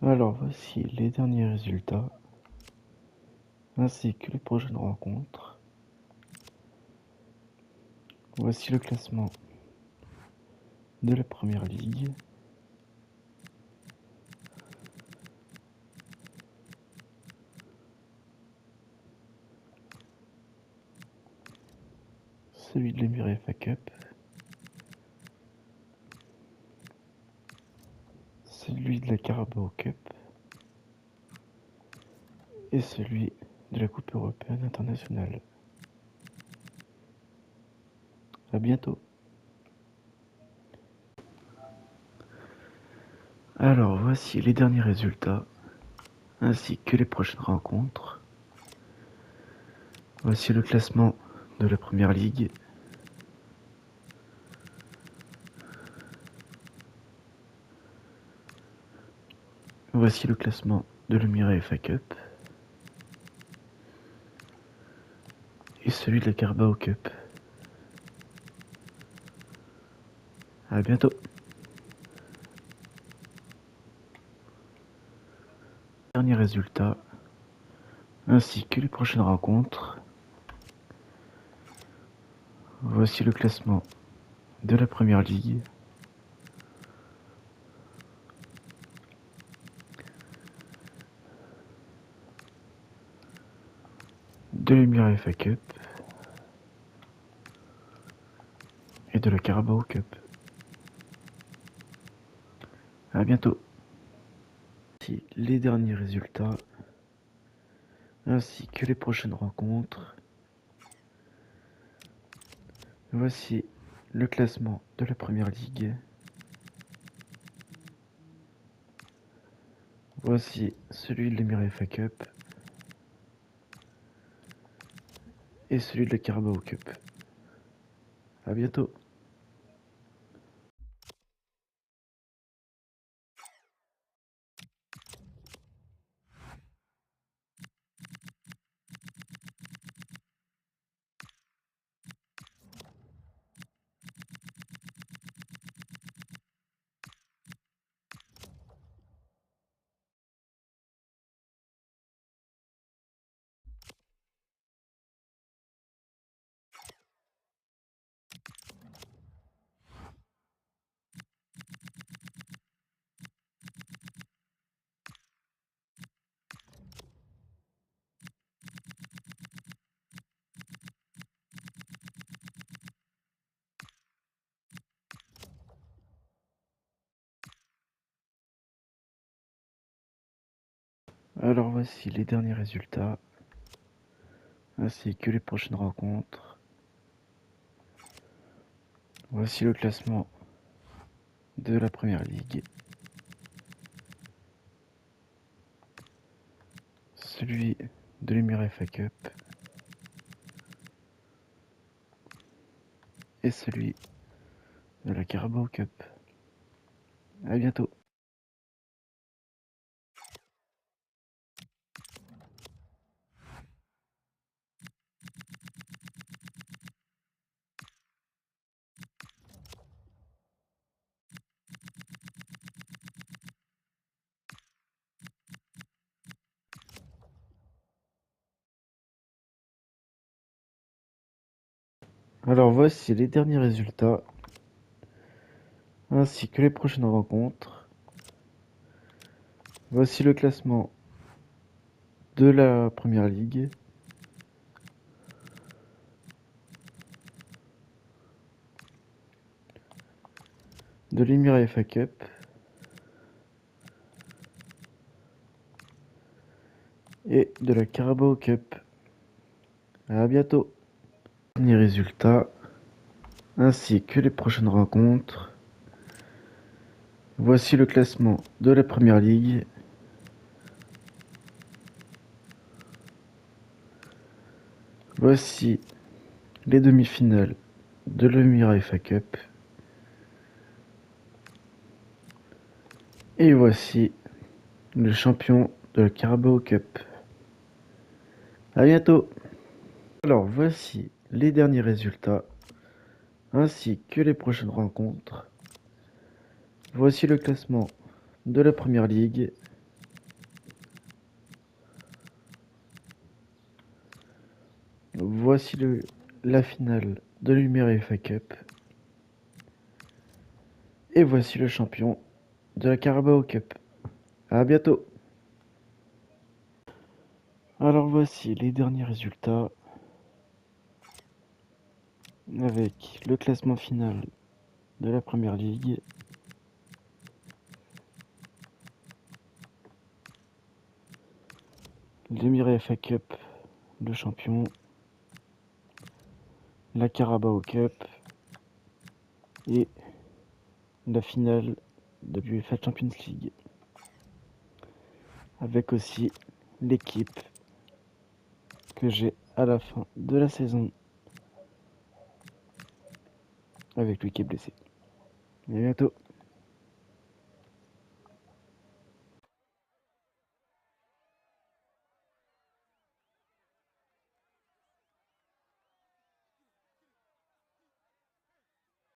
Alors voici les derniers résultats, ainsi que les prochaines rencontres. Voici le classement de la première ligue. Celui de l'Emirates FA Cup. Celui de la Carabao Cup. Et celui de la Coupe européenne internationale. À bientôt. Alors voici les derniers résultats, ainsi que les prochaines rencontres. Voici le classement de la première ligue. Voici le classement de l'Emirates FA Cup. Et celui de la Carabao Cup. À bientôt. Derniers résultats, ainsi que les prochaines rencontres. Voici le classement de la première ligue. De l'Emirates FA Cup. Et de la Carabao Cup. À bientôt. Voici les derniers résultats, ainsi que les prochaines rencontres. Voici le classement de la première ligue. Voici celui de l'Emirates FA Cup. Et celui de la Carabao Cup. À bientôt. Alors voici les derniers résultats, ainsi que les prochaines rencontres. Voici le classement de la première ligue. Celui de l'Emirates FA Cup. Et celui de la Carabao Cup. À bientôt. Alors voici les derniers résultats, ainsi que les prochaines rencontres. Voici le classement de la première ligue. De l'Emirates FA Cup. Et de la Carabao Cup. À bientôt. Les résultats, ainsi que les prochaines rencontres. Voici le classement de la première ligue. Voici les demi-finales de l'Emirates FA Cup. Et voici le champion de la Carabao Cup. À bientôt. Alors voici les derniers résultats, ainsi que les prochaines rencontres. Voici le classement de la première ligue. voici la finale de l'UEFA Cup. Et voici le champion de la Carabao Cup. À bientôt. Alors voici les derniers résultats avec le classement final de la Première Ligue. L'UEFA Cup, le champion. La Carabao Cup et la finale de l'UEFA Champions League. Avec aussi l'équipe que j'ai à la fin de la saison avec lui qui est blessé. À bientôt.